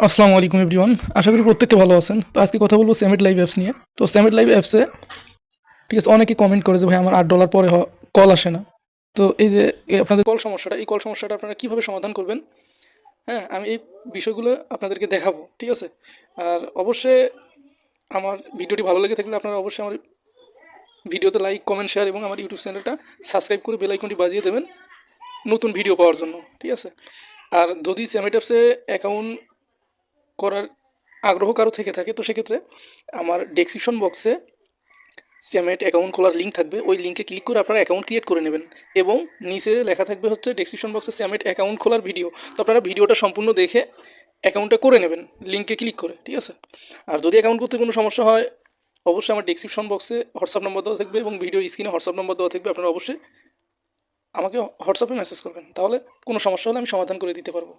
আসসালামু আলাইকুম এভরিওয়ান। আশা করি প্রত্যেকে ভালো আছেন। তো আজকে কথা বলবো সামিট লাইভ অ্যাপস নিয়ে। তো সামিট লাইভ অ্যাপসে ঠিক আছে অনেকে কমেন্ট করে যে ভাই আমার $8 পরে কল আসে না। তো এই যে আপনাদের কল সমস্যাটা আপনারা কিভাবে সমাধান করবেন? হ্যাঁ, আমি এই বিষয়গুলো আপনাদেরকে দেখাবো। ঠিক আছে? আর অবশ্যই আমার ভিডিওটি ভালো লেগে থাকলে আপনারা অবশ্যই আমার ভিডিওতে লাইক, কমেন্ট, শেয়ার এবং আমার ইউটিউব চ্যানেলটা সাবস্ক্রাইব করে বেল আইকনটি বাজিয়ে দেবেন নতুন ভিডিও পাওয়ার জন্য। ঠিক আছে? আর যদি সামিট অ্যাপসে অ্যাকাউন্ট করার আগ্রহ কারো থেকে থাকে তো সেক্ষেত্রে আমার ডেসক্রিপশন বক্সে স্যামেট অ্যাকাউন্ট খোলার লিঙ্ক থাকবে। ওই লিঙ্কে ক্লিক করে আপনারা অ্যাকাউন্ট ক্রিয়েট করে নেবেন এবং নিচে লেখা থাকবে হচ্ছে ডেসক্রিপশন বক্সে স্যামেট অ্যাকাউন্ট খোলার ভিডিও। তো আপনারা ভিডিওটা সম্পূর্ণ দেখে অ্যাকাউন্টটা করে নেবেন লিঙ্কে ক্লিক করে। ঠিক আছে? আর যদি অ্যাকাউন্ট করতে কোনো সমস্যা হয় অবশ্যই আমার ডেসক্রিপশন বক্সে হোয়াটসঅ্যাপ নম্বর দেওয়া থাকবে এবং ভিডিও স্ক্রিনে হোয়াটসঅ্যাপ নম্বর দেওয়া থাকবে। আপনারা অবশ্যই আমাকে হোয়াটসঅ্যাপে মেসেজ করবেন, তাহলে কোনো সমস্যা হলে আমি সমাধান করে দিতে পারবো।